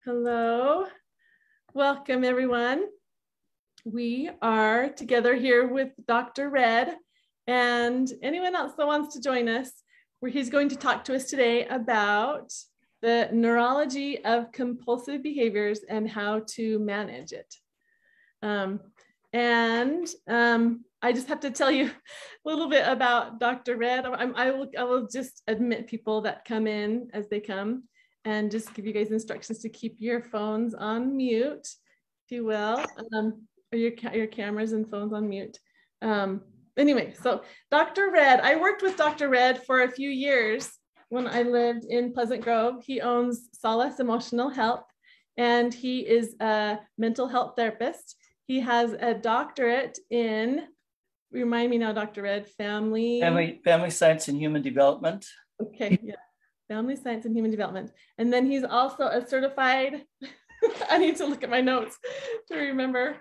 Hello, welcome everyone. We are together here with Dr. Red and anyone else that wants to join us, where he's going to talk to us today about the neurology of compulsive behaviors and how to manage it. I just have to tell you a little bit about Dr. Red. I will just admit people that come in as they come, and just give you guys instructions to keep your phones on mute, if you will, or your cameras and phones on mute. Anyway, so Dr. Red, I worked with Dr. Red for a few years when I lived in Pleasant Grove. He owns Solace Emotional Health, and he is a mental health therapist. He has a doctorate in, remind me now, Dr. Red, family science and human development. Okay, yeah. Family science and human development. And then he's also a certified, I need to look at my notes to remember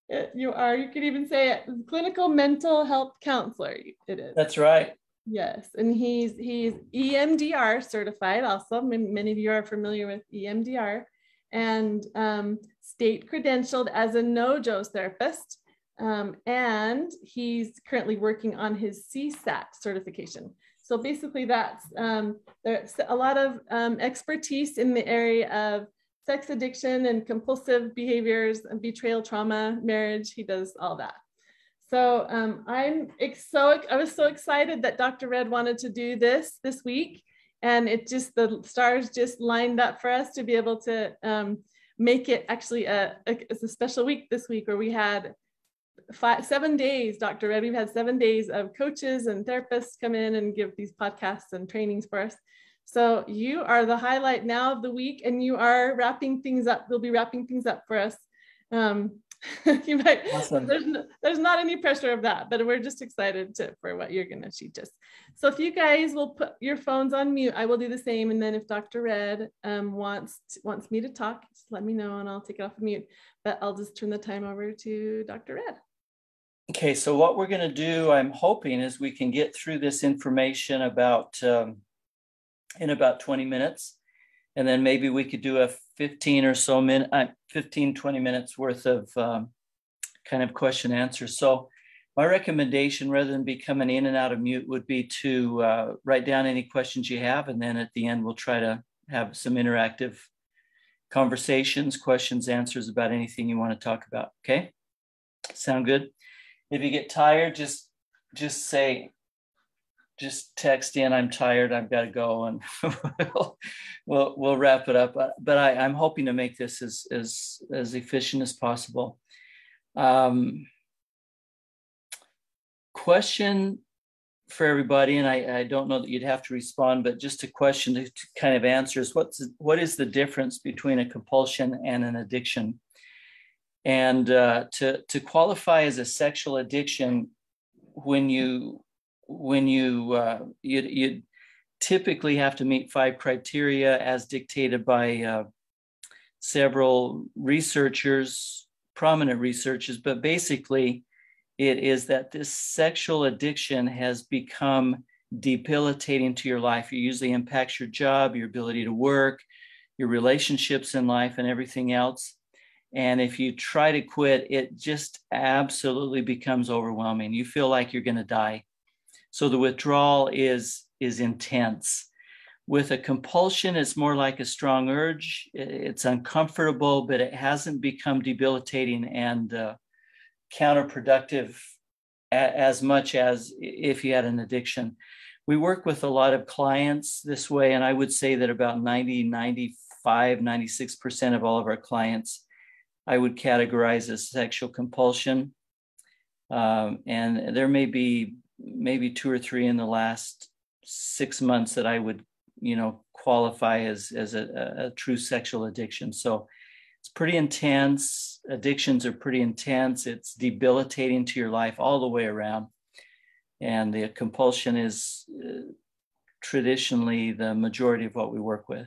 it. You could even say it, clinical mental health counselor. It is. That's right. Yes. And he's EMDR certified also. Many of you are familiar with EMDR, and state credentialed as a no-Joe therapist. And he's currently working on his CSAT certification. So basically that's, there's a lot of expertise in the area of sex addiction and compulsive behaviors and betrayal, trauma, marriage. He does all that. So I was so excited that Dr. Red wanted to do this week. And the stars just lined up for us to be able to make it actually it's a special week this week, where we had 7 days, Dr. Red. We've had 7 days of coaches and therapists come in and give these podcasts and trainings for us. So you are the highlight now of the week, and you are wrapping things up. We'll be wrapping things up for us. You might, awesome. There's not any pressure of that, but we're just excited for what you're going to teach us. So if you guys will put your phones on mute, I will do the same. And then if Dr. Red wants me to talk, just let me know and I'll take it off of mute. But I'll just turn the time over to Dr. Red. Okay, so what we're going to do, I'm hoping, is we can get through this information in about 20 minutes. And then maybe we could do a 15, 20 minutes worth of kind of question answer. So my recommendation, rather than becoming in and out of mute, would be to write down any questions you have. And then at the end, we'll try to have some interactive conversations, questions, answers about anything you want to talk about. Okay? Sound good? If you get tired, just text in, I'm tired, I've got to go, and we'll wrap it up. But I'm hoping to make this as efficient as possible. Question for everybody, and I don't know that you'd have to respond, but just a question to kind of answer is, what is the difference between a compulsion and an addiction? And to qualify as a sexual addiction, when you typically have to meet 5 criteria as dictated by several researchers, prominent researchers, but basically it is that this sexual addiction has become debilitating to your life. It usually impacts your job, your ability to work, your relationships in life, and everything else. And if you try to quit, it just absolutely becomes overwhelming. You feel like you're going to die. So the withdrawal is intense. With a compulsion, it's more like a strong urge. It's uncomfortable, but it hasn't become debilitating and counterproductive as much as if you had an addiction. We work with a lot of clients this way, and I would say that about 96% of all of our clients I would categorize as sexual compulsion. And there may be maybe 2 or 3 in the last 6 months that I would, qualify as a true sexual addiction. So it's pretty intense. Addictions are pretty intense. It's debilitating to your life all the way around. And the compulsion is traditionally the majority of what we work with.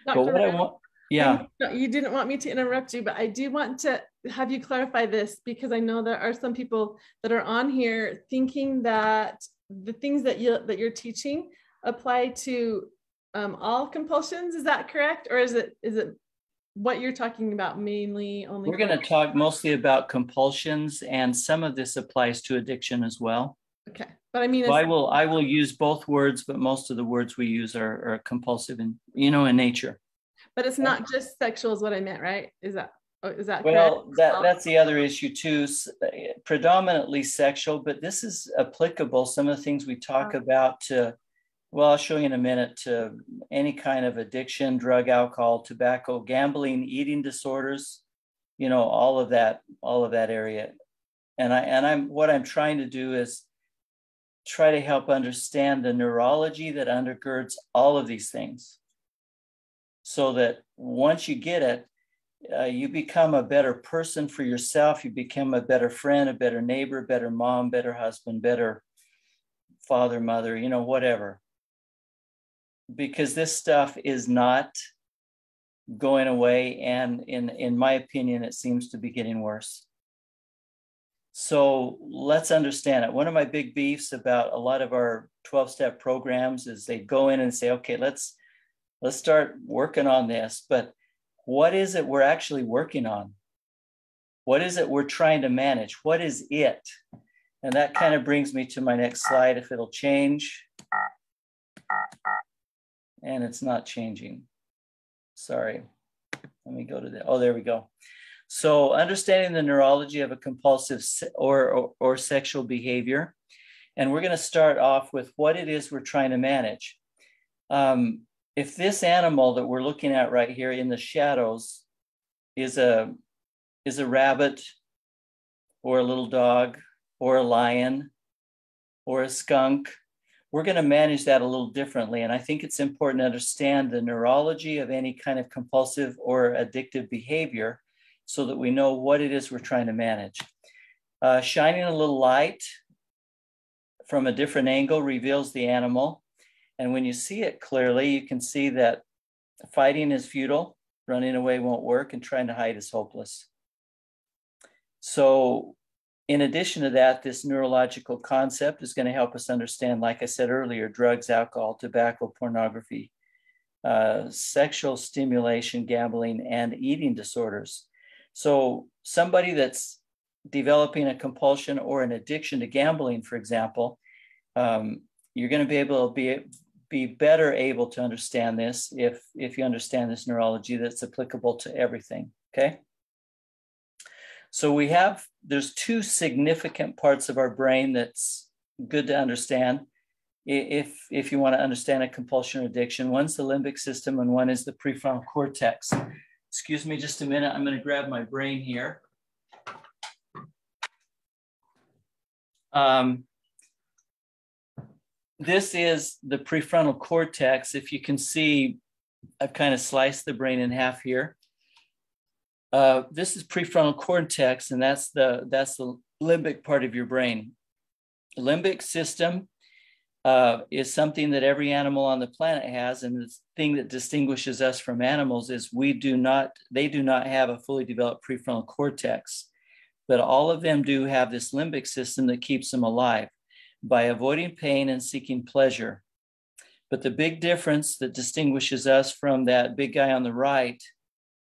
Dr. But what I want, yeah. You didn't want me to interrupt you, but I do want to have you clarify this, because I know there are some people that are on here thinking that the things that you're teaching apply to all compulsions. Is that correct? Or is it what you're talking about mainly only. We're going to talk mostly about compulsions, and some of this applies to addiction as well. Okay, but I mean, so I will use both words, but most of the words we use are compulsive in nature. But it's not just sexual, is what I meant, right? Is that well, correct? that's the other issue too. Predominantly sexual, but this is applicable. Some of the things we talk about to, well, I'll show you in a minute, to any kind of addiction, drug, alcohol, tobacco, gambling, eating disorders, all of that area. And what I'm trying to do is try to help understand the neurology that undergirds all of these things, so that once you get it, you become a better person for yourself. You become a better friend, a better neighbor, better mom, better husband, better father, mother, whatever. Because this stuff is not going away. And in my opinion, it seems to be getting worse. So let's understand it. One of my big beefs about a lot of our 12-step programs is they go in and say, okay, let's start working on this. But what is it we're actually working on? What is it we're trying to manage? What is it? And that kind of brings me to my next slide, if it'll change. And it's not changing. Sorry. Let me go to that. Oh, there we go. So understanding the neurology of a compulsive or sexual behavior. And we're going to start off with what it is we're trying to manage. If this animal that we're looking at right here in the shadows is a rabbit or a little dog or a lion or a skunk, we're going to manage that a little differently. And I think it's important to understand the neurology of any kind of compulsive or addictive behavior so that we know what it is we're trying to manage. Shining a little light from a different angle reveals the animal. And when you see it clearly, you can see that fighting is futile, running away won't work, and trying to hide is hopeless. So in addition to that, this neurological concept is going to help us understand, like I said earlier, drugs, alcohol, tobacco, pornography, sexual stimulation, gambling, and eating disorders. So somebody that's developing a compulsion or an addiction to gambling, for example, you're going to be able to be better able to understand this if you understand this neurology that's applicable to everything, okay? So there's two significant parts of our brain that's good to understand if you want to understand a compulsion or addiction. One's the limbic system and one is the prefrontal cortex. Excuse me just a minute, I'm going to grab my brain here. This is the prefrontal cortex. If you can see, I've kind of sliced the brain in half here. This is prefrontal cortex, and that's the limbic part of your brain. The limbic system is something that every animal on the planet has, and the thing that distinguishes us from animals is they do not have a fully developed prefrontal cortex, but all of them do have this limbic system that keeps them alive by avoiding pain and seeking pleasure. But the big difference that distinguishes us from that big guy on the right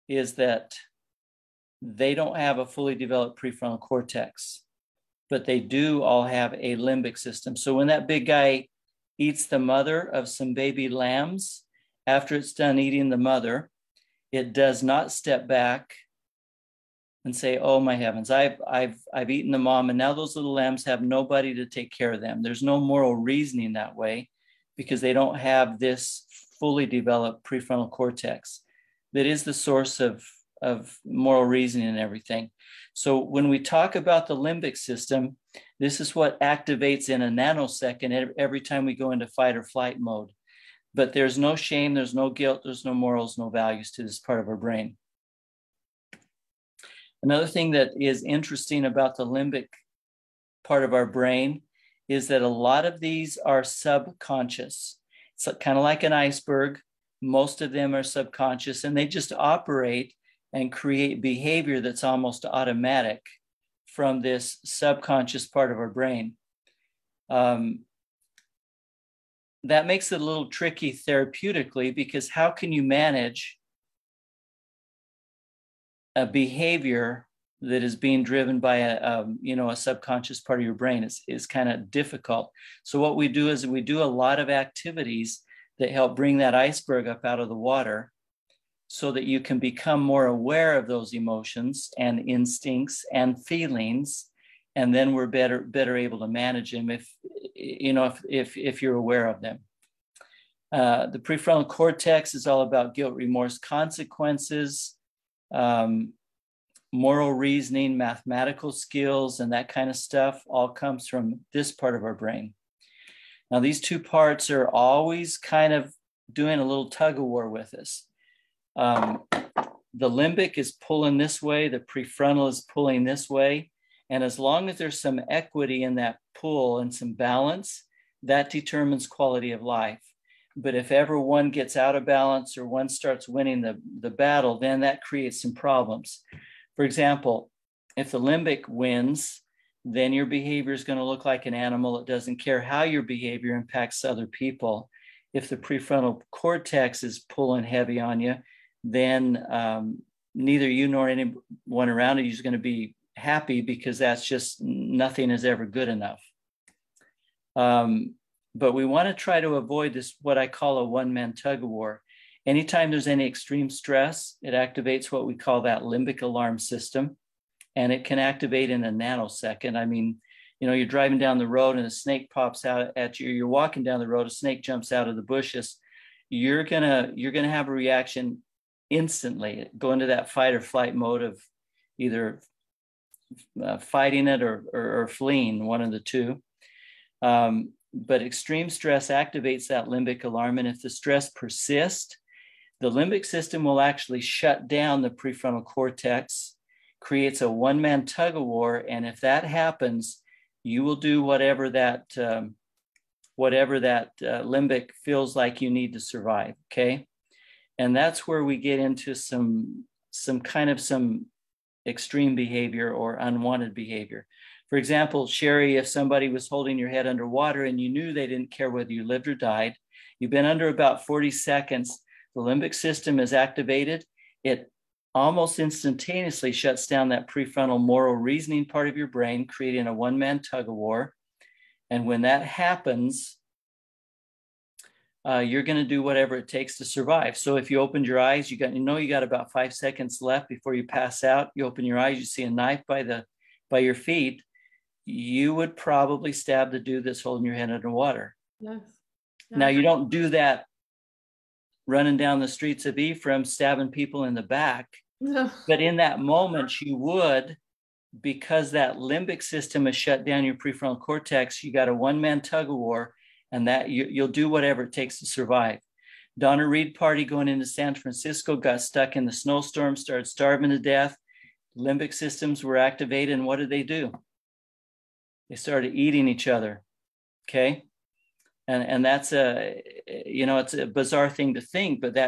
is that they don't have a fully developed prefrontal cortex, but they do all have a limbic system. So when that big guy eats the mother of some baby lambs, after it's done eating the mother, it does not step back and say, oh my heavens, I've eaten the mom, and now those little lambs have nobody to take care of them. There's no moral reasoning that way because they don't have this fully developed prefrontal cortex that is the source of moral reasoning and everything. So when we talk about the limbic system, this is what activates in a nanosecond every time we go into fight or flight mode. But there's no shame, there's no guilt, there's no morals, no values to this part of our brain. Another thing that is interesting about the limbic part of our brain is that a lot of these are subconscious. It's kind of like an iceberg. Most of them are subconscious, and they just operate and create behavior that's almost automatic from this subconscious part of our brain. That makes it a little tricky therapeutically, because how can you manage a behavior that is being driven by a subconscious part of your brain is kind of difficult. So what we do is we do a lot of activities that help bring that iceberg up out of the water so that you can become more aware of those emotions and instincts and feelings. And then we're better able to manage them if you're aware of them. The prefrontal cortex is all about guilt, remorse, consequences, moral reasoning, mathematical skills, and that kind of stuff all comes from this part of our brain. Now, these two parts are always kind of doing a little tug of war with us. The limbic is pulling this way, the prefrontal is pulling this way. And as long as there's some equity in that pull and some balance, that determines quality of life. But if ever one gets out of balance or one starts winning the battle, then that creates some problems. For example, if the limbic wins, then your behavior is going to look like an animal. It doesn't care how your behavior impacts other people. If the prefrontal cortex is pulling heavy on you, then neither you nor anyone around you is going to be happy, because that's just, nothing is ever good enough. But we want to try to avoid this, what I call a one-man tug of war. Anytime there's any extreme stress, it activates what we call that limbic alarm system, and it can activate in a nanosecond. I mean, you're driving down the road and a snake pops out at you. You're walking down the road, a snake jumps out of the bushes. You're gonna have a reaction instantly, go into that fight or flight mode of either fighting it or fleeing, one of the two. But extreme stress activates that limbic alarm. And if the stress persists, the limbic system will actually shut down the prefrontal cortex, creates a one-man tug of war. And if that happens, you will do whatever that limbic feels like you need to survive, okay? And that's where we get into some extreme behavior or unwanted behavior. For example, Sherry, if somebody was holding your head underwater and you knew they didn't care whether you lived or died, you've been under about 40 seconds, the limbic system is activated. It almost instantaneously shuts down that prefrontal moral reasoning part of your brain, creating a one-man tug of war. And when that happens, you're going to do whatever it takes to survive. So if you opened your eyes, you got about 5 seconds left before you pass out. You open your eyes, you see a knife by your feet. You would probably stab the dude that's holding your head underwater. Yes. Now, you don't do that running down the streets of Ephraim, stabbing people in the back. No. But in that moment, you would, because that limbic system has shut down your prefrontal cortex. You got a one-man tug of war, and that you'll do whatever it takes to survive. Donna Reed party going into San Francisco, got stuck in the snowstorm, started starving to death. Limbic systems were activated, and what did they do? They started eating each other, okay? And that's it's a bizarre thing to think, but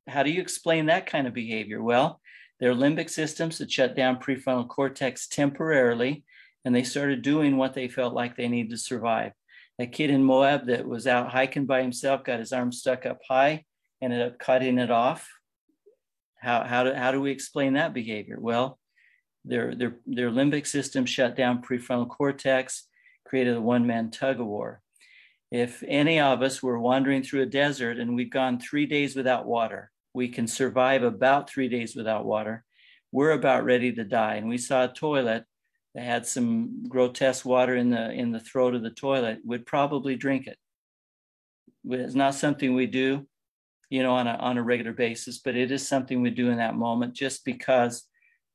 how do you explain that kind of behavior? Well, their limbic systems had shut down prefrontal cortex temporarily, and they started doing what they felt like they needed to survive. That kid in Moab that was out hiking by himself, got his arm stuck up high, ended up cutting it off. How do we explain that behavior? Well, their limbic system shut down prefrontal cortex, created a one-man tug of war. If any of us were wandering through a desert and we've gone 3 days without water, we can survive about 3 days without water. We're about ready to die. And we saw a toilet that had some grotesque water in the throat of the toilet, would probably drink it. It's not something we do, on a regular basis, but it is something we do in that moment, just because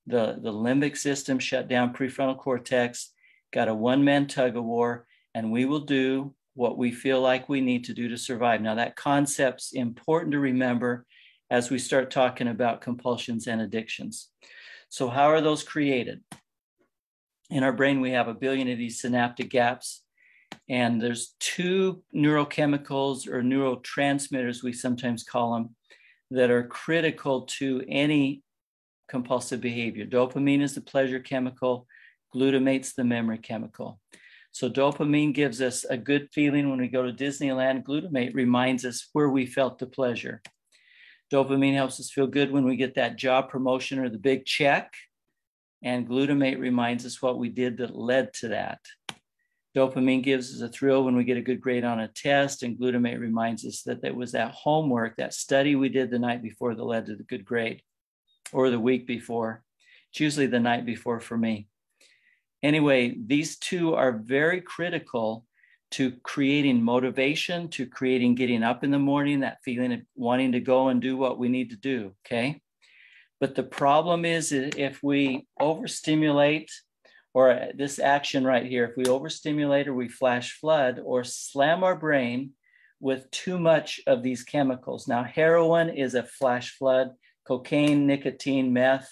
the limbic system shut down prefrontal cortex, got a one-man tug of war, and we will do what we feel like we need to do to survive. Now, that concept's important to remember as we start talking about compulsions and addictions. So how are those created? In our brain, we have 1 billion of these synaptic gaps, and there's 2 neurochemicals or neurotransmitters, we sometimes call them, that are critical to any compulsive behavior. Dopamine is the pleasure chemical, glutamate's the memory chemical. So dopamine gives us a good feeling when we go to Disneyland. Glutamate reminds us where we felt the pleasure. Dopamine helps us feel good when we get that job promotion or the big check. And glutamate reminds us what we did that led to that. Dopamine gives us a thrill when we get a good grade on a test, and glutamate reminds us that it was that homework, that study we did the night before that led to the good grade, or the week before. It's usually the night before for me. Anyway, these two are very critical to creating motivation, to creating getting up in the morning, that feeling of wanting to go and do what we need to do, okay? But the problem is if we overstimulate, or this action right here, if we overstimulate or we flash flood or slam our brain with too much of these chemicals. Now, heroin is a flash flood, cocaine, nicotine, meth,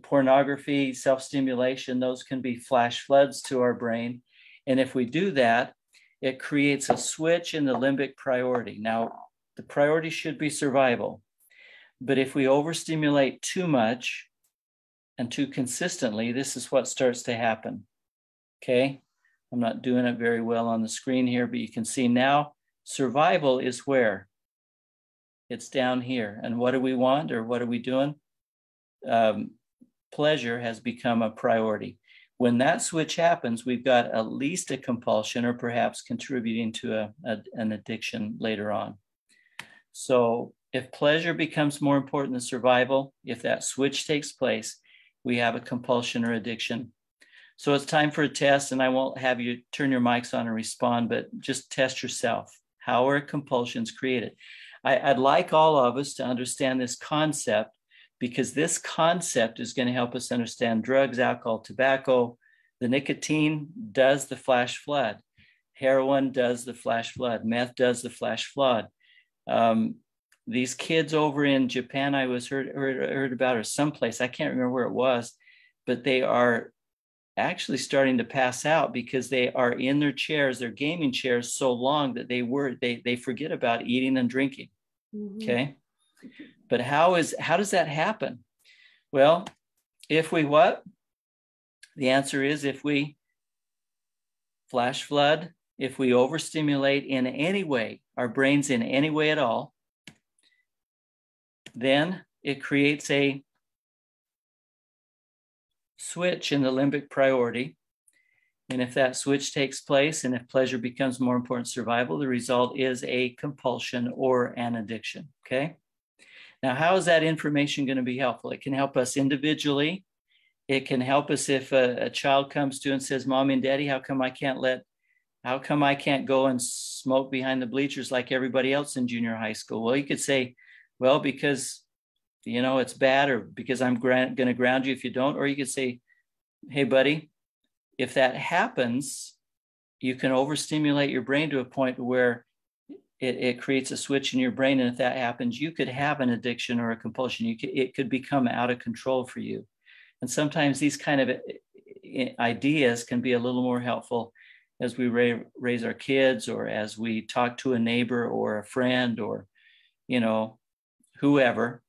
pornography, self-stimulation, those can be flash floods to our brain. And if we do that, it creates a switch in the limbic priority. Now, the priority should be survival. But if we overstimulate too much and too consistently, this is what starts to happen. Okay? I'm not doing it very well on the screen here, but you can see now survival is where? It's down here. And what do we want, or what are we doing? Pleasure has become a priority. When that switch happens, we've got at least a compulsion, or perhaps contributing to an addiction later on. So if pleasure becomes more important than survival, if that switch takes place, we have a compulsion or addiction. So it's time for a test, and I won't have you turn your mics on and respond, but just test yourself. How are compulsions created? I'd like all of us to understand this concept, because this concept is going to help us understand drugs, alcohol, tobacco. The nicotine does the flash flood. Heroin does the flash flood. Meth does the flash flood. These kids over in Japan, I was heard about, or someplace, I can't remember where it was, but they are actually starting to pass out because they are in their chairs, their gaming chairs, so long that they forget about eating and drinking. Mm-hmm. Okay. But how does that happen? Well, if we what? The answer is if we flash flood, if we overstimulate in any way, our brains in any way at all, then it creates a switch in the limbic priority. And if that switch takes place, and if pleasure becomes more important than survival, the result is a compulsion or an addiction, okay? Now, how is that information going to be helpful? It can help us individually. It can help us if a child comes to and says, Mommy and Daddy, how come I can't go and smoke behind the bleachers like everybody else in junior high school? Well, you could say, well, because, it's bad, or because I'm going to ground you if you don't. Or you could say, hey, buddy, if that happens, you can overstimulate your brain to a point where it creates a switch in your brain. And if that happens, you could have an addiction or a compulsion. It could become out of control for you. And sometimes these kind of ideas can be a little more helpful as we raise our kids, or as we talk to a neighbor or a friend, or, whoever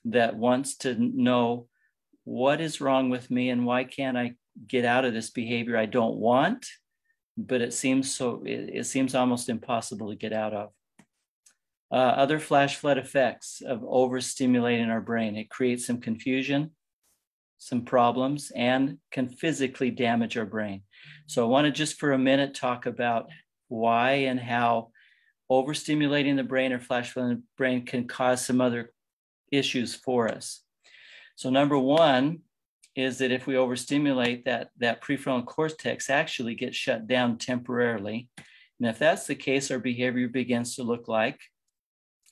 that wants to know what is wrong with me and why can't I get out of this behavior I don't want, but it seems almost impossible to get out of. Other flash flood effects of overstimulating our brain. It creates some confusion, some problems, and can physically damage our brain. So I want to just for a minute talk about why and how overstimulating the brain or flash flooding the brain can cause some other issues for us. So number one is that if we overstimulate, that prefrontal cortex actually gets shut down temporarily. And if that's the case, our behavior begins to look like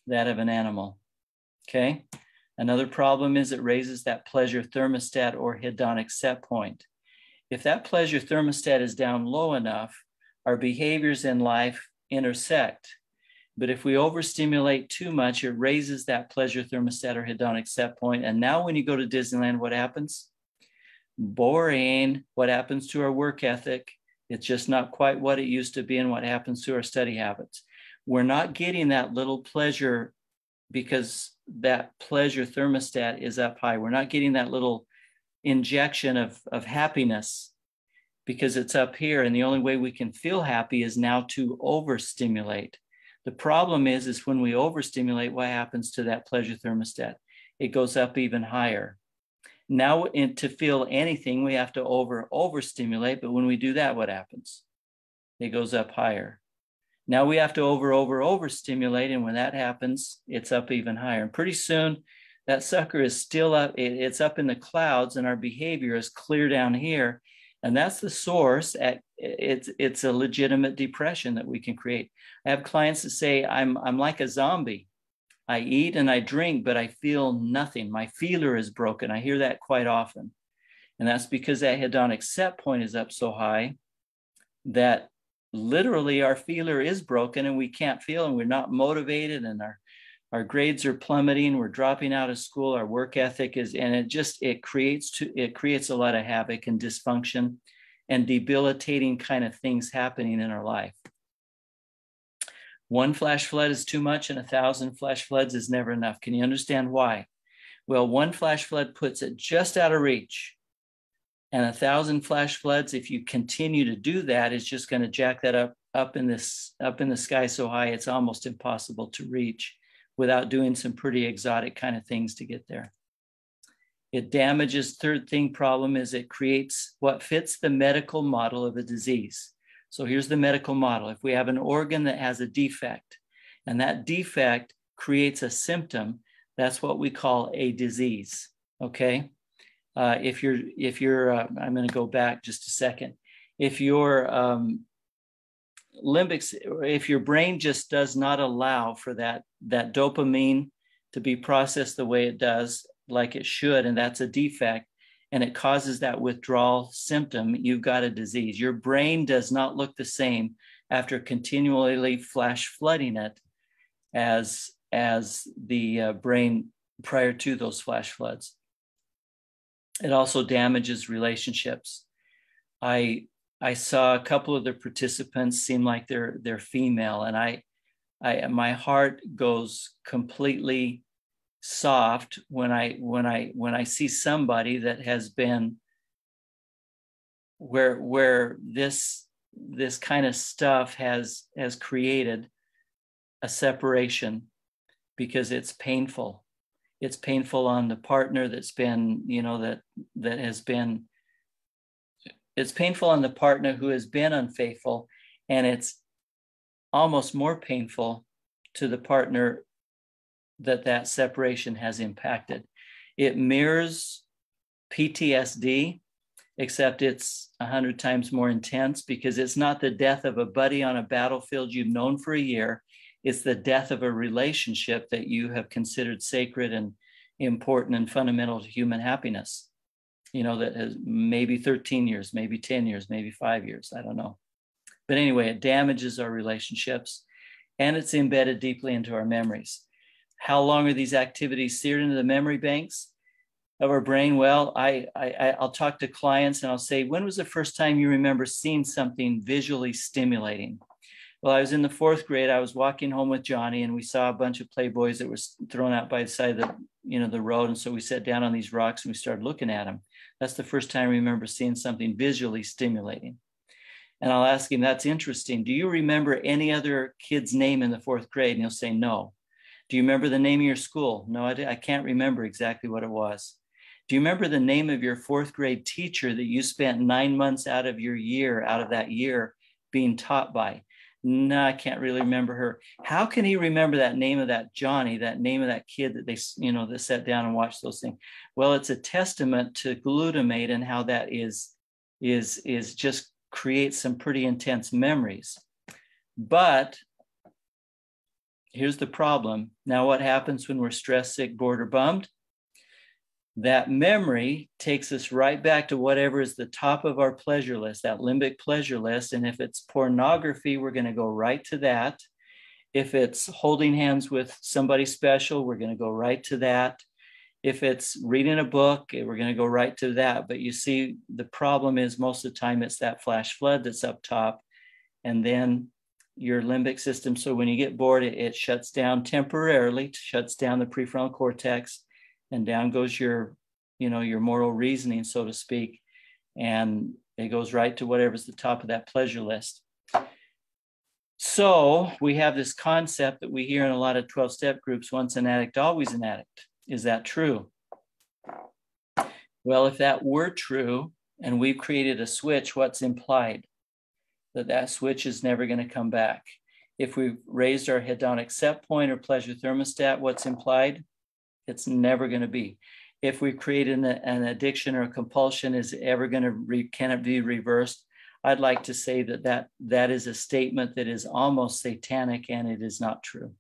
that of an animal. Okay. Another problem is it raises that pleasure thermostat or hedonic set point. If that pleasure thermostat is down low enough, our behaviors in life intersect. But if we overstimulate too much, it raises that pleasure thermostat or hedonic set point. And now when you go to Disneyland, what happens? Boring. What happens to our work ethic? It's just not quite what it used to be. And what happens to our study habits? We're not getting that little pleasure because that pleasure thermostat is up high. We're not getting that little injection of happiness because it's up here. And the only way we can feel happy is now to overstimulate. The problem is when we overstimulate, what happens to that pleasure thermostat? It goes up even higher. Now, to feel anything, we have to overstimulate. But when we do that, what happens? It goes up higher. Now we have to overstimulate. And when that happens, it's up even higher. And pretty soon, that sucker is still up. It's up in the clouds, and our behavior is clear down here. And that's the source. It's a legitimate depression that we can create. I have clients that say, I'm like a zombie. I eat and I drink, but I feel nothing. My feeler is broken. I hear that quite often. And that's because that hedonic set point is up so high that literally our feeler is broken and we can't feel, and we're not motivated, and our grades are plummeting. We're dropping out of school. Our work ethic is, and it creates a lot of havoc and dysfunction and debilitating kind of things happening in our life. One flash flood is too much, and 1,000 flash floods is never enough. Can you understand why? Well, one flash flood puts it just out of reach. And 1,000 flash floods, if you continue to do that, is just going to jack that up in the sky so high it's almost impossible to reach without doing some pretty exotic kind of things to get there. It damages. Third thing problem is it creates what fits the medical model of a disease. So here's the medical model. If we have an organ that has a defect, and that defect creates a symptom, that's what we call a disease. Okay. If you're I'm going to go back just a second. If your if your brain just does not allow for that dopamine to be processed the way it does, like it should, and that's a defect, and it causes that withdrawal symptom, you've got a disease. Your brain does not look the same after continually flash flooding it as the brain prior to those flash floods. It also damages relationships. I saw a couple of the participants seem like they're female, and my heart goes completely soft when I see somebody that has been where this kind of stuff has created a separation, because it's painful. It's painful on the partner that's been, it's painful on the partner who has been unfaithful, and it's almost more painful to the partner that separation has impacted. It mirrors PTSD, except it's 100 times more intense, because it's not the death of a buddy on a battlefield you've known for a year. It's the death of a relationship that you have considered sacred and important and fundamental to human happiness. That has maybe 13 years, maybe 10 years, maybe 5 years, I don't know. But anyway, it damages our relationships, and it's embedded deeply into our memories. How long are these activities seared into the memory banks of our brain? Well, I'll talk to clients and I'll say, when was the first time you remember seeing something visually stimulating? Well, I was in the 4th grade. I was walking home with Johnny, and we saw a bunch of Playboys that were thrown out by the side of the road. And so we sat down on these rocks and we started looking at them. That's the first time I remember seeing something visually stimulating. And I'll ask him, that's interesting. Do you remember any other kid's name in the 4th grade? And he'll say, no. Do you remember the name of your school? No, I can't remember exactly what it was. Do you remember the name of your 4th grade teacher that you spent 9 months out of that year being taught by? No, I can't really remember her. How can he remember that name of that Johnny, that name of that kid that they, that sat down and watched those things? Well, it's a testament to glutamate and how that is just creates some pretty intense memories. But here's the problem. Now, what happens when we're stressed, sick, bored, or bummed? That memory takes us right back to whatever is the top of our pleasure list, that limbic pleasure list. And if it's pornography, we're going to go right to that. If it's holding hands with somebody special, we're going to go right to that. If it's reading a book, we're going to go right to that. But you see, the problem is most of the time it's that flash flood that's up top, and then your limbic system. So when you get bored, it shuts down temporarily, shuts down the prefrontal cortex, and down goes your moral reasoning, so to speak. And it goes right to whatever's the top of that pleasure list. So we have this concept that we hear in a lot of 12-step groups, once an addict, always an addict. Is that true? Well, if that were true and we've created a switch, what's implied? That switch is never going to come back. If we've raised our hedonic set point or pleasure thermostat, what's implied? It's never going to be. If we create an addiction or a compulsion, is it ever going to can it be reversed? I'd like to say that is a statement that is almost satanic, and it is not true.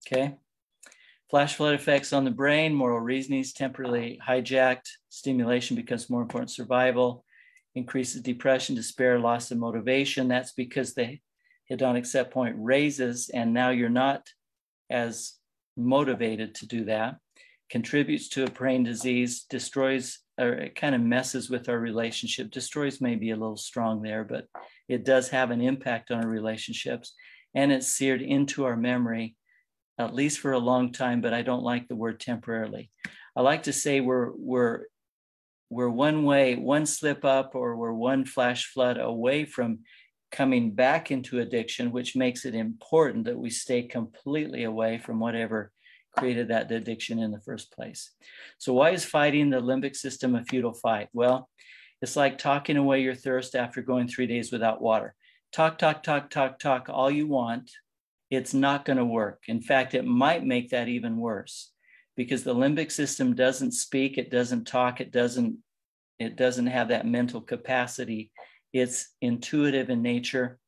Okay. Flash flood effects on the brain, moral reasonings temporarily hijacked, stimulation becomes more important, survival, increases depression, despair, loss of motivation. That's because the hedonic set point raises, and now you're not as motivated to do that. Contributes to a brain disease, destroys, or it kind of messes with our relationship. Destroys may be a little strong there, but it does have an impact on our relationships, and it's seared into our memory, at least for a long time, but I don't like the word temporarily. I like to say we're one slip up, or we're one flash flood away from coming back into addiction, which makes it important that we stay completely away from whatever created that addiction in the first place. So why is fighting the limbic system a futile fight? Well, it's like talking away your thirst after going 3 days without water. Talk all you want. It's not going to work. In fact, it might make that even worse, because the limbic system doesn't speak, it doesn't talk, it doesn't have that mental capacity. It's intuitive in nature.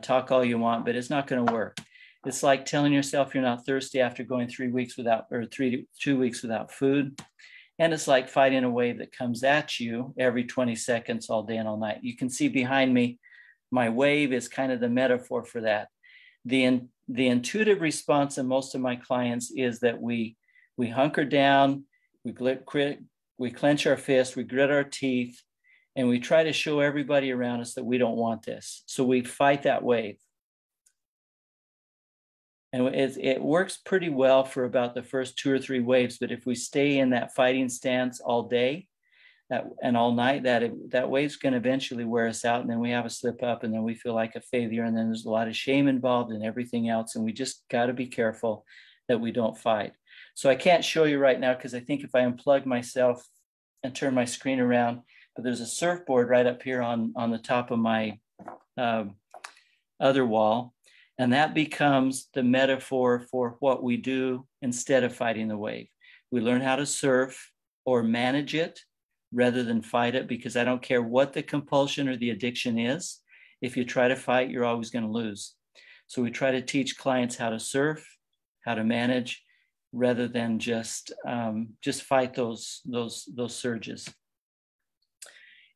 Talk all you want, but it's not going to work. It's like telling yourself you're not thirsty after going 2 weeks without food. And it's like fighting a wave that comes at you every 20 seconds all day and all night. You can see behind me, my wave is kind of the metaphor for that. The intuitive response in most of my clients is that we hunker down, we clench our fists, we grit our teeth, and we try to show everybody around us that we don't want this. So we fight that wave. And it works pretty well for about the first 2 or 3 waves. But if we stay in that fighting stance all day and all night, that wave's going to eventually wear us out. And then we have a slip up, and then we feel like a failure. And then there's a lot of shame involved and everything else. And we just got to be careful that we don't fight. So I can't show you right now, because I think if I unplug myself and turn my screen around, but there's a surfboard right up here on the top of my other wall. And that becomes the metaphor for what we do instead of fighting the wave. We learn how to surf or manage it rather than fight it, because I don't care what the compulsion or the addiction is. If you try to fight, you're always going to lose. So we try to teach clients how to surf, how to manage, rather than just fight those surges.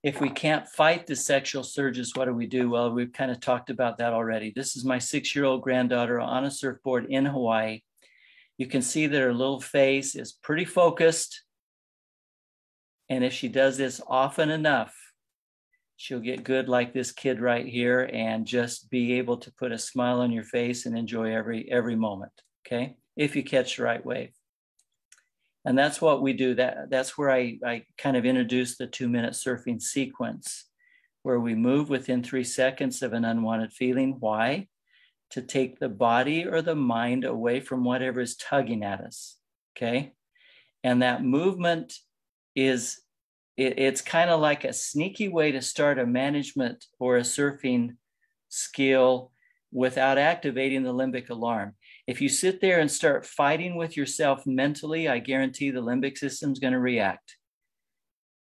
If we can't fight the sexual surges, what do? Well, we've kind of talked about that already. This is my 6-year-old granddaughter on a surfboard in Hawaii. You can see that her little face is pretty focused. And if she does this often enough, she'll get good like this kid right here, and just be able to put a smile on your face and enjoy every moment, okay? If you catch the right wave. And that's what we do. That's where I kind of introduce the 2-minute surfing sequence, where we move within 3 seconds of an unwanted feeling. Why? To take the body or the mind away from whatever is tugging at us, okay? And that movement it's kind of like a sneaky way to start a management or a surfing skill without activating the limbic alarm. If you sit there and start fighting with yourself mentally, I guarantee the limbic system is going to react.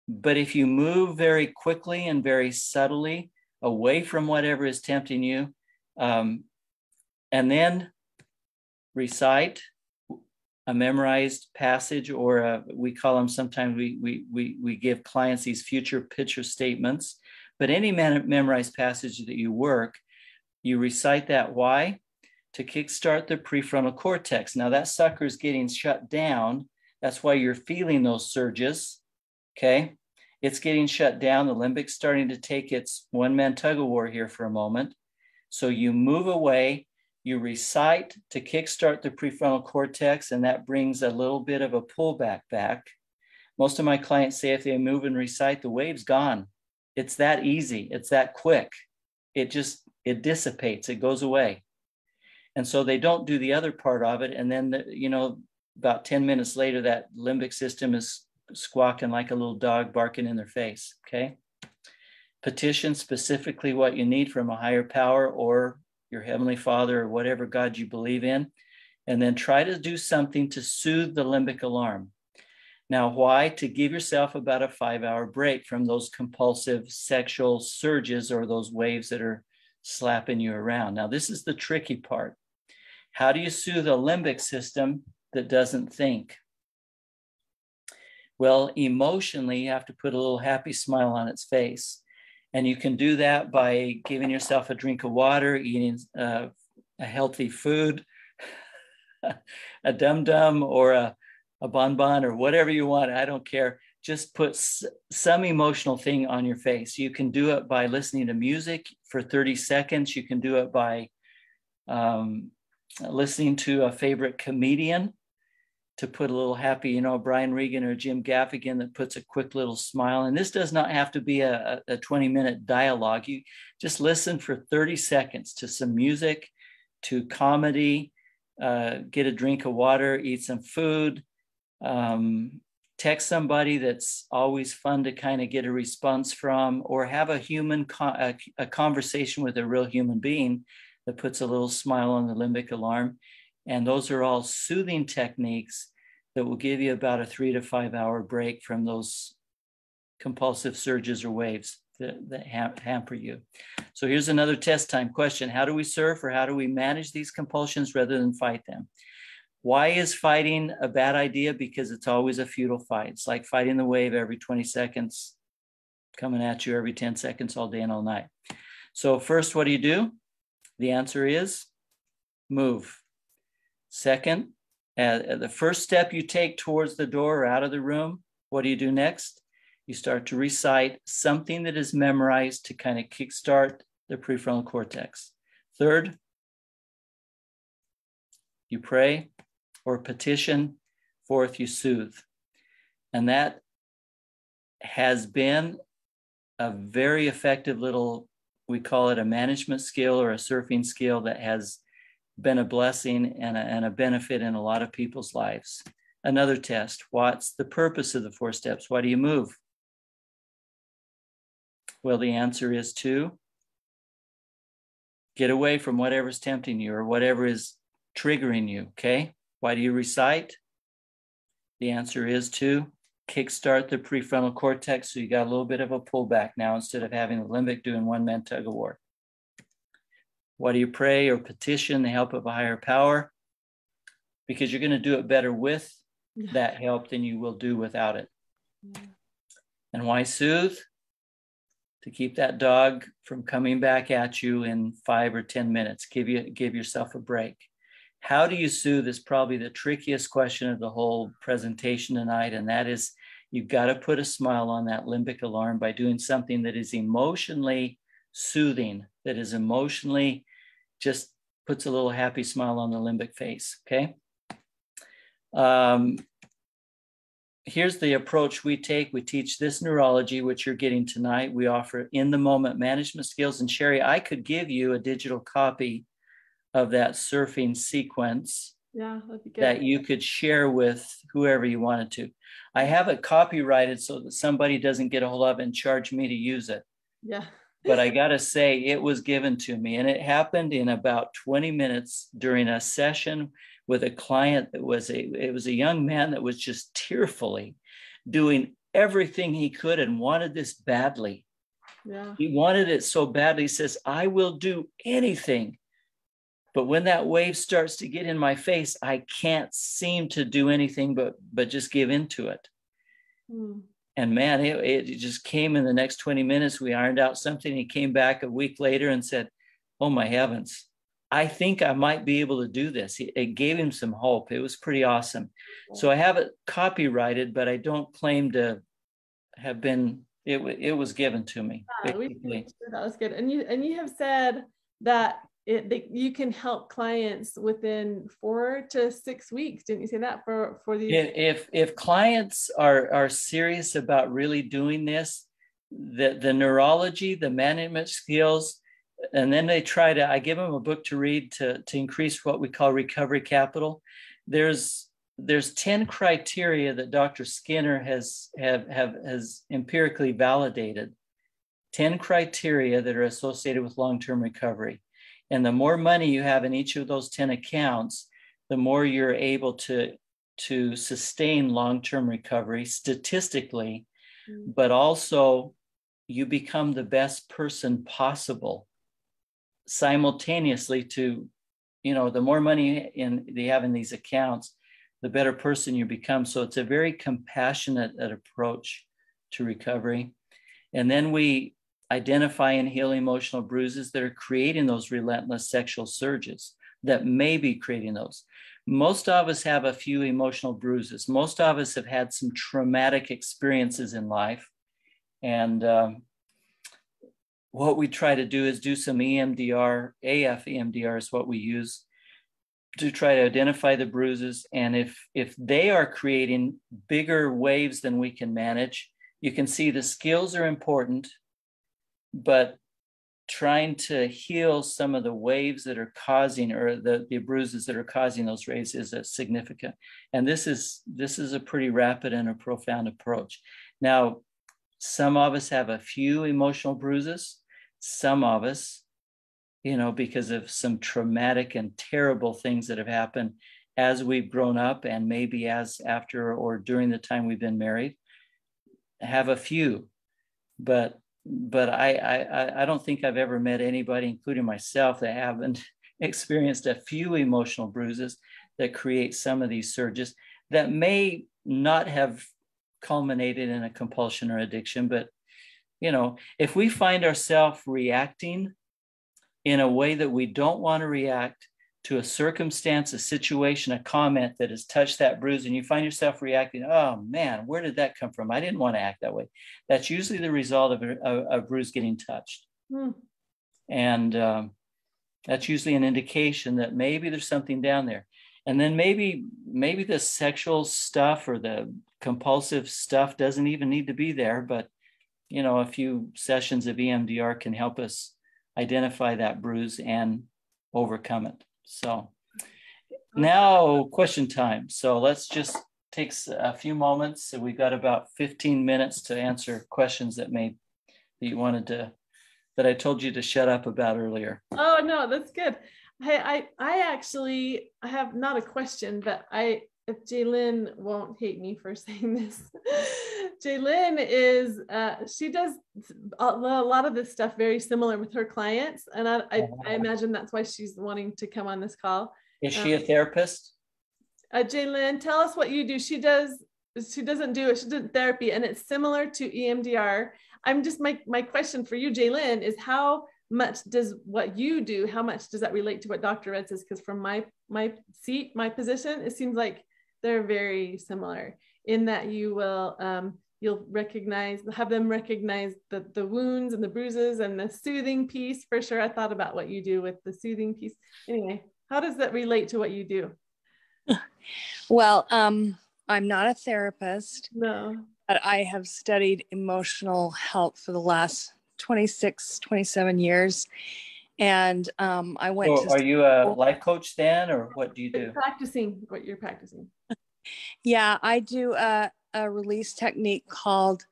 But if you move very quickly and very subtly away from whatever is tempting you, and then recite a memorized passage, or we call them, sometimes we give clients these future picture statements, but any memorized passage that you work, you recite that. Why? To kickstart the prefrontal cortex. Now that sucker is getting shut down. That's why you're feeling those surges, okay? It's getting shut down. The limbic's starting to take its one-man tug-of-war here for a moment. So you move away, you recite to kickstart the prefrontal cortex, and that brings a little bit of a pullback back. Most of my clients say if they move and recite, the wave's gone. It's that easy. It's that quick. It It dissipates, it goes away. And so they don't do the other part of it. And then, about 10 minutes later, that limbic system is squawking like a little dog barking in their face, okay? Petition specifically what you need from a higher power or your Heavenly Father or whatever God you believe in, and then try to do something to soothe the limbic alarm. Now, why? To give yourself about a 5-hour break from those compulsive sexual surges or those waves that are slapping you around. Now, this is the tricky part. How do you soothe a limbic system that doesn't think? Well, emotionally, you have to put a little happy smile on its face. And you can do that by giving yourself a drink of water, eating a healthy food, a dum-dum or a bonbon or whatever you want. I don't care. Just put some emotional thing on your face. You can do it by listening to music for 30 seconds. You can do it by listening to a favorite comedian to put a little happy, Brian Regan or Jim Gaffigan that puts a quick little smile. And this does not have to be a 20-minute dialogue. You just listen for 30 seconds to some music, to comedy, get a drink of water, eat some food, text somebody that's always fun to kind of get a response from, or have a conversation with a real human being that puts a little smile on the limbic alarm. And those are all soothing techniques that will give you about a 3 to 5 hour break from those compulsive surges or waves that hamper you. So here's another test time question. How do we surf, or how do we manage these compulsions rather than fight them? Why is fighting a bad idea? Because it's always a futile fight. It's like fighting the wave every 20 seconds, coming at you every 10 seconds all day and all night. So first, what do? The answer is move. Second, the first step you take towards the door or out of the room, what do you do next? You start to recite something that is memorized to kind of kickstart the prefrontal cortex. Third, you pray or petition. Fourth, you soothe. And that has been a very effective little, we call it a management skill or a surfing skill that has been a blessing and a benefit in a lot of people's lives. Another test. What's the purpose of the 4 steps? Why do you move? Well, the answer is to get away from whatever's tempting you or whatever is triggering you, okay? Why do you recite? The answer is to kickstart the prefrontal cortex, so you got a little bit of a pullback now instead of having the limbic doing one-man tug-of-war. Why do you pray or petition the help of a higher power? Because you're going to do it better with that help than you will do without it. Yeah. And why soothe? To keep that dog from coming back at you in 5 or 10 minutes. Give yourself a break. How do you soothe is probably the trickiest question of the whole presentation tonight, and that is you've got to put a smile on that limbic alarm by doing something that is emotionally soothing, that is emotionally just puts a little happy smile on the limbic face, okay? Here's the approach we take. We teach this neurology, which you're getting tonight. We offer in-the-moment management skills. And Sherry, I could give you a digital copy of that surfing sequence that'd be good, that you could share with whoever you wanted to. I have it copyrighted so that somebody doesn't get a hold of it and charge me to use it. Yeah. But I got to say, it was given to me, and it happened in about 20 minutes during a session with a client that was a young man that was just tearfully doing everything he could and wanted this badly. Yeah. He wanted it so badly. He says, I will do anything. But when that wave starts to get in my face, I can't seem to do anything but just give into it. Mm. And man, it just came in the next 20 minutes. We ironed out something. He came back a week later and said, oh my heavens, I think I might be able to do this. It gave him some hope. It was pretty awesome. So I have it copyrighted, but I don't claim to have been, it was given to me. Yeah, that was good. And you have said that you can help clients within 4 to 6 weeks. Didn't you say that for these? If clients are serious about really doing this, the neurology, the management skills, And then I give them a book to read to increase what we call recovery capital. There's 10 criteria that Dr. Skinner has empirically validated, 10 criteria that are associated with long-term recovery. And the more money you have in each of those 10 accounts, the more you're able to sustain long-term recovery statistically, but also you become the best person possible simultaneously to, the more money they have in these accounts, the better person you become. So it's a very compassionate approach to recovery. And then we identify and heal emotional bruises that are creating those relentless sexual surges, that may be creating those. Most of us have a few emotional bruises. Most of us have had some traumatic experiences in life. And what we try to do is do some EMDR, AF EMDR is what we use to try to identify the bruises. And if they are creating bigger waves than we can manage, you can see the skills are important, but trying to heal some of the waves that are causing, or the bruises that are causing those waves, is a significant. And this is a pretty rapid and a profound approach. Now, some of us have a few emotional bruises. Some of us, because of some traumatic and terrible things that have happened as we've grown up, and maybe as after or during the time we've been married, have a few. But I don't think I've ever met anybody, including myself, that haven't experienced a few emotional bruises that create some of these surges that may not have culminated in a compulsion or addiction. But, if we find ourselves reacting in a way that we don't want to react to a circumstance, a situation, a comment that has touched that bruise, and you find yourself reacting, oh man, where did that come from? I didn't want to act that way. That's usually the result of a bruise getting touched. And that's usually an indication that maybe there's something down there. And then maybe the sexual stuff or the compulsive stuff doesn't even need to be there, but a few sessions of EMDR can help us identify that bruise and overcome it. So now question time. So let's just take a few moments. So we've got about 15 minutes to answer questions that you wanted to, that I told you to shut up about earlier. Oh, no, that's good. I actually have not a question, but if Jaylyn won't hate me for saying this, Jaylyn is, she does a lot of this stuff very similar with her clients. And I imagine that's why she's wanting to come on this call. Is she a therapist? Jaylyn, tell us what you do. She doesn't do it. She did therapy, and it's similar to EMDR. My question for you, Jaylyn, is how much does what you do, how much does that relate to what Dr. Red says? Because from my position, it seems like they're very similar in that you will, you'll have them recognize the wounds and the bruises and the soothing piece. For sure. I thought about what you do with the soothing piece. Anyway, how does that relate to what you do? Well, I'm not a therapist. No. But I have studied emotional health for the last 26, 27 years. And I went to... Are you a life coach then, or what do you do? What you're practicing. Yeah, I do a release technique called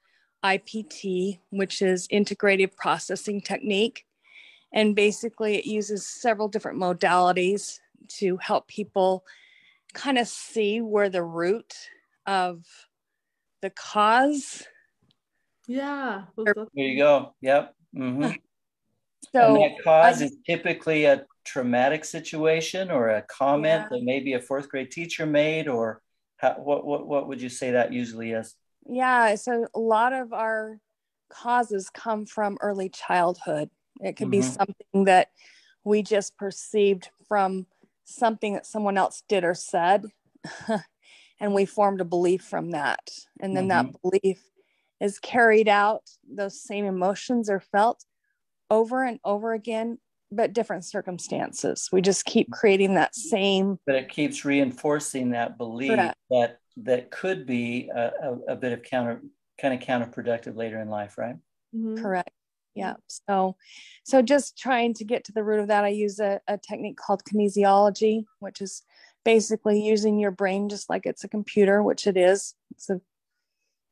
IPT, which is integrated processing technique. And basically it uses several different modalities to help people kind of see where the root of the cause. Yeah. There you go. Yep. Mm-hmm. So and that cause is typically a traumatic situation or a comment that maybe a fourth grade teacher made, or what would you say that usually is? Yeah. So a lot of our causes come from early childhood. It could be something that we just perceived from something that someone else did or said. And we formed a belief from that. And then that belief is carried out. Those same emotions are felt over and over again, but different circumstances. We just keep creating that same. But it keeps reinforcing that belief that could be a bit of counterproductive later in life, right? Correct. Yeah. So just trying to get to the root of that, I use a technique called kinesiology, which is basically using your brain just like it's a computer, which it is. It's the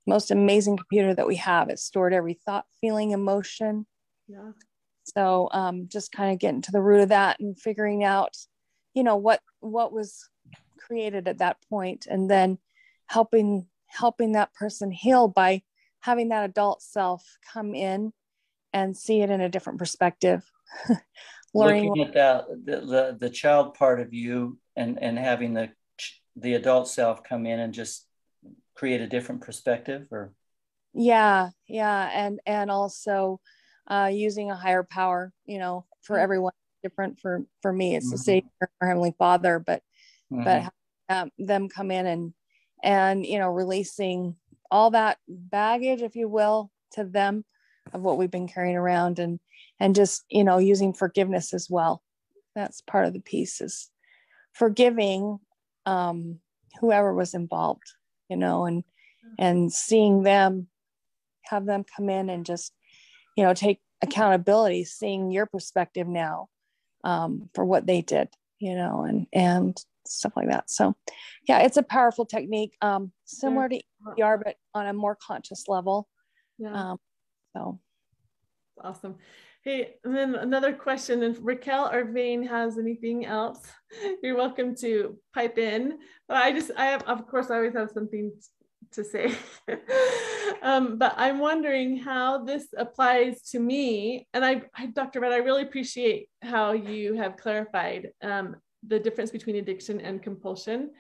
most amazing computer that we have. It's stored every thought, feeling, emotion. Yeah. So just kind of getting to the root of that and figuring out, what was created at that point, and then helping that person heal by having that adult self come in and see it in a different perspective. Looking at that, the child part of you, and having the adult self come in and just create a different perspective, or and also using a higher power, for everyone different. For me, it's the Savior, our Heavenly Father, but them come in and releasing all that baggage, if you will, to them of what we've been carrying around, and just using forgiveness as well. That's part of the piece, is forgiving whoever was involved, and seeing them, have them come in and just take accountability, seeing your perspective now for what they did, and stuff like that. So yeah, it's a powerful technique, similar to EMDR, but on a more conscious level. So awesome. Hey, and then another question, if Raquel or Vane has anything else, you're welcome to pipe in. But I have, of course, I always have something to say. But I'm wondering how this applies to me. And Dr. Red, I really appreciate how you have clarified the difference between addiction and compulsion,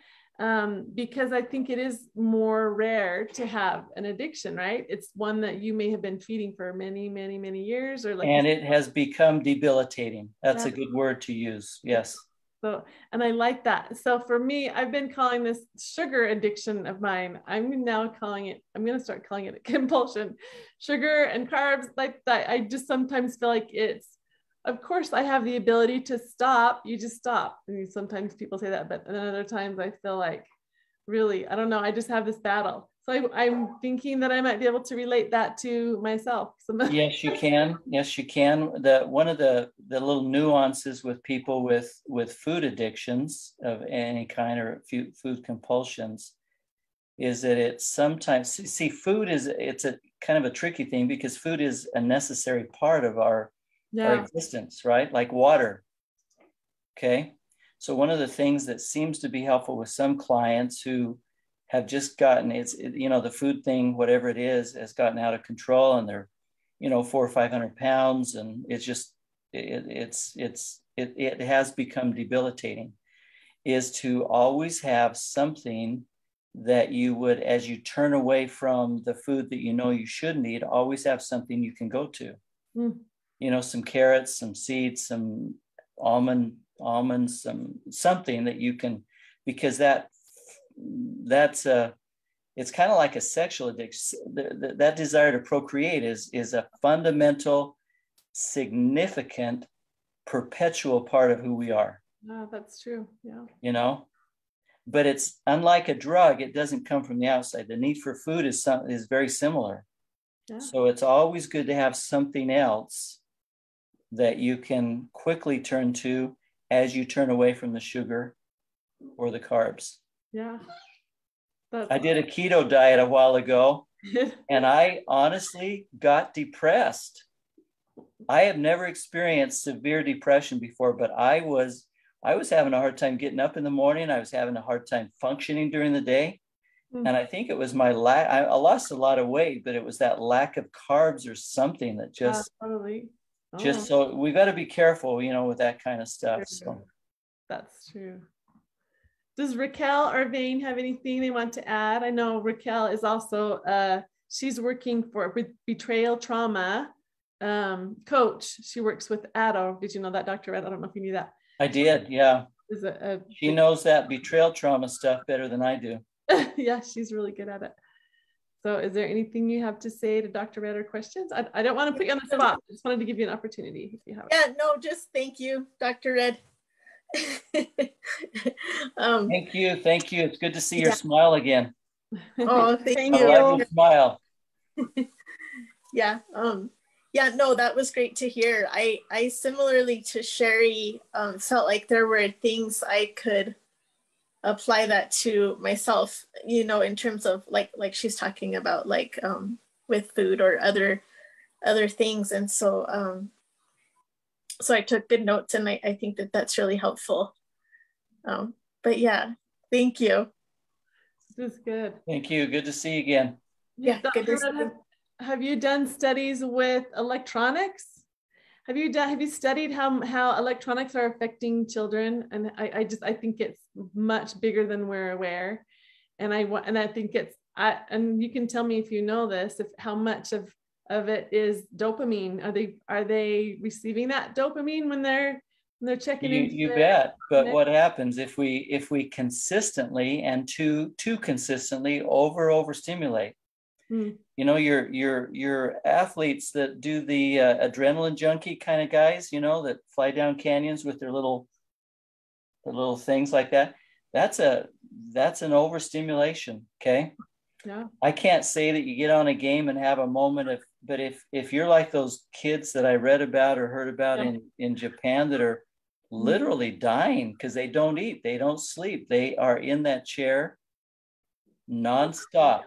because I think it is more rare to have an addiction, right? It's one that you may have been feeding for many, many, many years, and it has become debilitating. That's a good word to use. Yes. So, and I like that. So for me, I've been calling this sugar addiction of mine. I'm going to start calling it a compulsion. Sugar and carbs, like that. I just sometimes feel like of course I have the ability to stop. You just stop. And sometimes people say that, but then other times I feel like, really, I don't know. I just have this battle. So I'm thinking that I might be able to relate that to myself. Yes, you can. Yes, you can. One of the little nuances with people with food addictions of any kind, or food compulsions, is that it's sometimes, food it's a kind of a tricky thing, because food is a necessary part of our existence, right? Like water. Okay. So one of the things that seems to be helpful with some clients who have just gotten, the food thing, whatever it is, has gotten out of control, and they're, 400 or 500 pounds, and it's just, it has become debilitating, is to always have something that you would, as you turn away from the food that you shouldn't eat, always have something you can go to. Some carrots, some seeds, some almonds, something that you can, because it's kind of like a sexual addiction. That desire to procreate is a fundamental, significant, perpetual part of who we are. Oh, that's true. Yeah. But it's unlike a drug. It doesn't come from the outside. The need for food is very similar. Yeah. So it's always good to have something else that you can quickly turn to as you turn away from the sugar or the carbs. Yeah. I did a keto diet a while ago, and I honestly got depressed. I have never experienced severe depression before, but I was having a hard time getting up in the morning. I was having a hard time functioning during the day. And I think it was I lost a lot of weight, but it was that lack of carbs or something that just, so we got to be careful, with that kind of stuff. So that's true. Does Raquel or Vane have anything they want to add? I know Raquel is also, she's working with betrayal trauma coach. She works with ADDO. Did you know that, Dr. Red? I don't know if you knew that. I did, yeah. She knows that betrayal trauma stuff better than I do. Yeah, she's really good at it. So is there anything you have to say to Dr. Red or questions? I don't want to put you on the spot. I just wanted to give you an opportunity if you have it. Yeah, no, just thank you, Dr. Red. Thank you. It's good to see your smile again. Oh, thank you. I love your smile. Yeah. Yeah, no, that was great to hear. I similarly to Sherry, felt like there were things I could apply that to myself, you know, in terms of like she's talking about, like with food or other things. And so I took good notes, and I think that that's really helpful. But yeah, thank you. This is good. Thank you. Good to see you again. Yeah, good to see Dr. you. Have you done studies with electronics? Have you studied how electronics are affecting children? And I think it's much bigger than we're aware. And I think and you can tell me if you know this, if how much of it is dopamine. Are they receiving that dopamine when they're checking in? You bet. But what happens if we consistently and too consistently overstimulate? You know, your athletes that do the adrenaline junkie kind of guys, you know, that fly down canyons with their little things like that. That's an overstimulation. Okay. Yeah. I can't say that you get on a game and have a moment but if you're like those kids that I read about or heard about in Japan that are literally dying because they don't eat, they don't sleep, they are in that chair nonstop.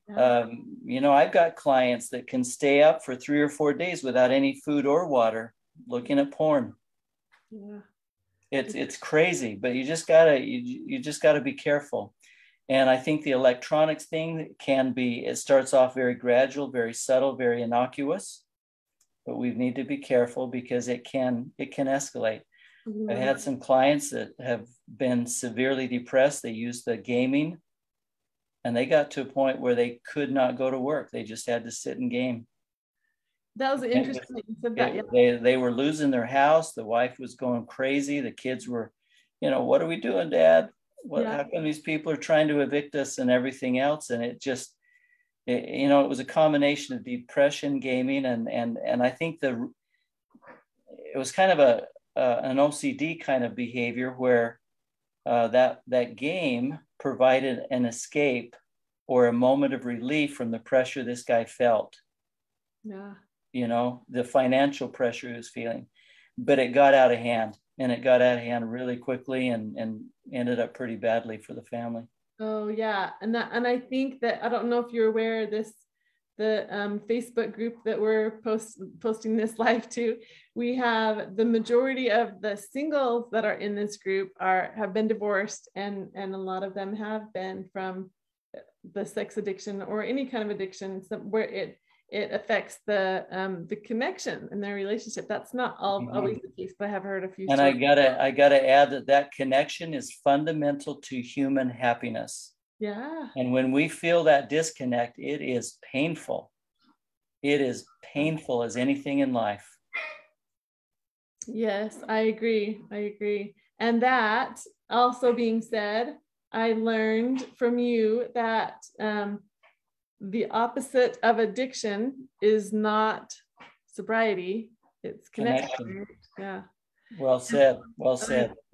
You know, I've got clients that can stay up for 3 or 4 days without any food or water, looking at porn. Yeah. It's crazy, but you just gotta be careful. And I think the electronics thing it starts off very gradual, very subtle, very innocuous, but we need to be careful because it can escalate. I had some clients that have been severely depressed. They used the gaming, and they got to a point where they could not go to work. They just had to sit and game. That was interesting. They were losing their house. The wife was going crazy. The kids were, you know, what are we doing, Dad? How come these people are trying to evict us and everything else? And it was a combination of depression, gaming, and I think it was kind of an OCD kind of behavior where that game provided an escape or a moment of relief from the pressure this guy felt. Yeah. You know, the financial pressure he was feeling, but it got out of hand, and it got out of hand really quickly and ended up pretty badly for the family. Oh yeah. And I think that, I don't know if you're aware of this, the Facebook group that we're posting this live to, we have the majority of the singles that are in this group have been divorced, and a lot of them have been from the sex addiction or any kind of addiction, where it affects the connection in their relationship. That's not always the case, but I have heard a few. And I gotta add that connection is fundamental to human happiness. Yeah. And when we feel that disconnect, it is painful. It is painful as anything in life. Yes, I agree. And that also being said, I learned from you that the opposite of addiction is not sobriety, it's connection. Yeah. Well said.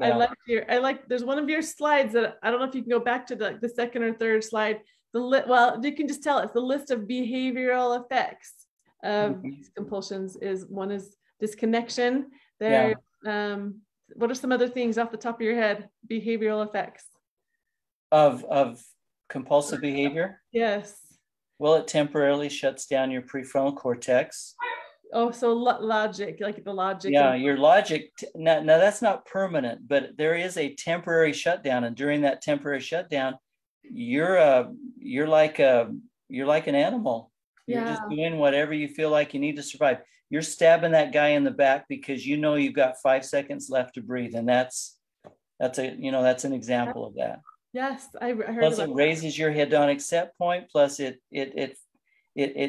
Yeah. I like there's one of your slides that I don't know if you can go back to the second or third slide. Well, you can just tell us the list of behavioral effects of these compulsions is disconnection. There, what are some other things off the top of your head? Behavioral effects of compulsive behavior? Yes. Well, it temporarily shuts down your prefrontal cortex. Oh, so logic, like the logic. Yeah, your logic. Now that's not permanent, but there is a temporary shutdown, and during that temporary shutdown, you're like an animal. You're just doing whatever you feel like you need to survive. You're stabbing that guy in the back because you know you've got 5 seconds left to breathe, and that's an example of that. Yes, I heard. Plus, it raises your hedonic set point. Plus, it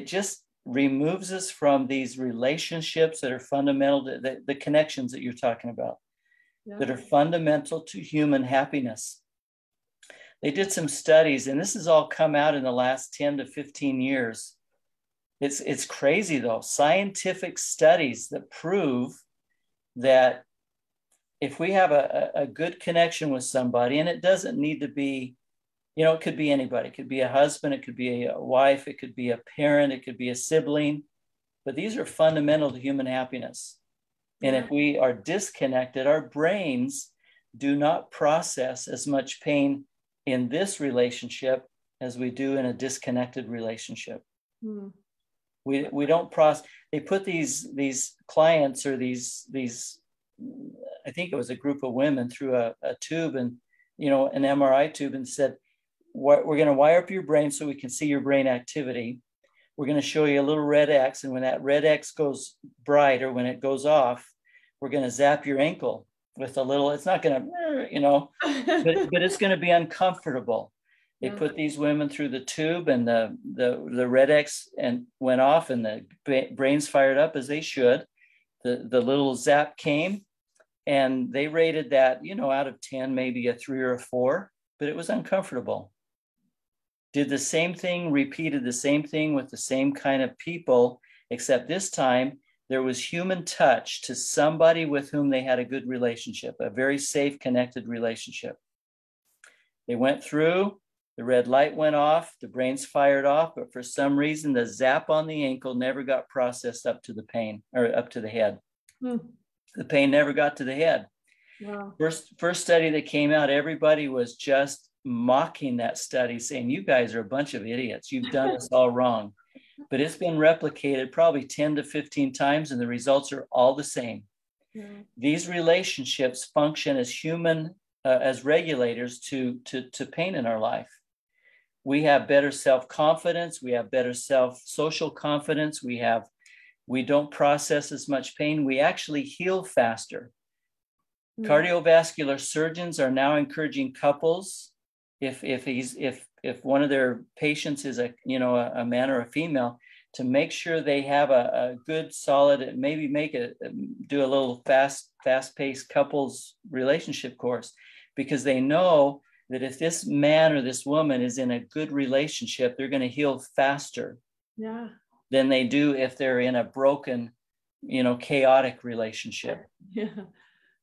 just removes us from these relationships that are fundamental to the connections that you're talking about, that are fundamental to human happiness. They did some studies, and this has all come out in the last 10 to 15 years. It's crazy though. Scientific studies that prove that if we have a good connection with somebody, and it doesn't need to be, it could be anybody. It could be a husband, it could be a wife, it could be a parent, it could be a sibling. but these are fundamental to human happiness. And if we are disconnected, our brains do not process as much pain in this relationship as we do in a disconnected relationship. We don't process. They put these clients or these I think it was a group of women through a tube, and an MRI tube, and said, we're going to wire up your brain so we can see your brain activity. We're going to show you a little red X, and when that red X goes bright, or when it goes off, we're going to zap your ankle with a little, it's not going to, but it's going to be uncomfortable. They put these women through the tube, and the red X and went off, and the brains fired up as they should. The little zap came, and they rated that, out of 10, maybe a 3 or a 4, but it was uncomfortable. Did the same thing, repeated the same thing with the same kind of people, except this time there was human touch to somebody with whom they had a good relationship, a very safe, connected relationship. They went through, the red light went off, the brains fired off, but for some reason, the zap on the ankle never got processed up to the pain, or up to the head. The pain never got to the head. Wow. First study that came out, everybody was just mocking that study, saying, you guys are a bunch of idiots. You've done this all wrong. But it's been replicated probably 10 to 15 times, and the results are all the same. These relationships function as human, as regulators to pain in our life. We have better self-confidence. We have better social confidence. We don't process as much pain. We actually heal faster. Cardiovascular surgeons are now encouraging couples, if one of their patients is a man or a female, to make sure they have a good, solid, maybe do a little fast-paced couples relationship course, because they know that if this man or this woman is in a good relationship, they're going to heal faster than they do if they're in a broken, chaotic relationship.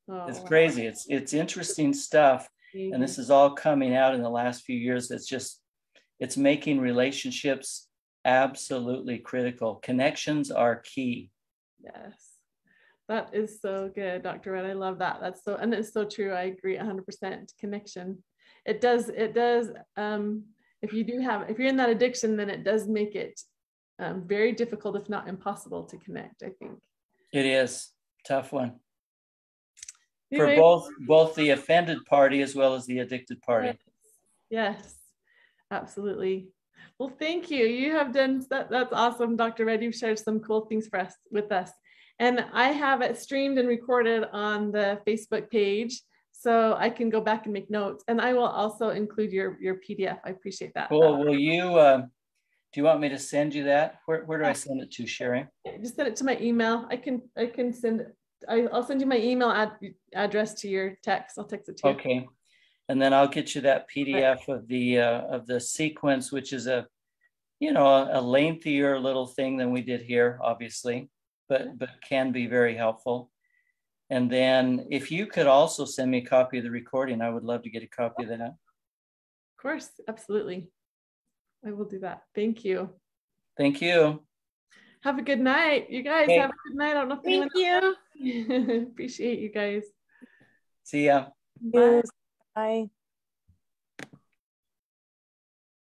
It's crazy. It's interesting stuff. And this is all coming out in the last few years. It's making relationships absolutely critical. Connections are key. Yes. That is so good, Dr. Red. I love that. And it's so true. I agree 100%. Connection. It does. If you're in that addiction, then it does make it very difficult, if not impossible, to connect, I think. It is. Tough one. For both the offended party as well as the addicted party. Yes, absolutely. Well, thank you. You have done that. That's awesome, Dr. Red. You've shared some cool things with us. And I have it streamed and recorded on the Facebook page, so I can go back and make notes. And I will also include your PDF. I appreciate that. Cool. Will you, do you want me to send you that? Where do I send it to, Sherry? Just send it to my email. I can send it. I'll send you my email address to your text. I'll text it to you. Okay. And then I'll get you that PDF of the sequence, which is a lengthier little thing than we did here, obviously, but can be very helpful. And then if you could also send me a copy of the recording, I would love to get a copy of that. Of course. Absolutely. I will do that. Thank you. Thank you. Have a good night. You guys have a good night. I don't know if Thank you. Appreciate you guys. See ya. Bye. Bye.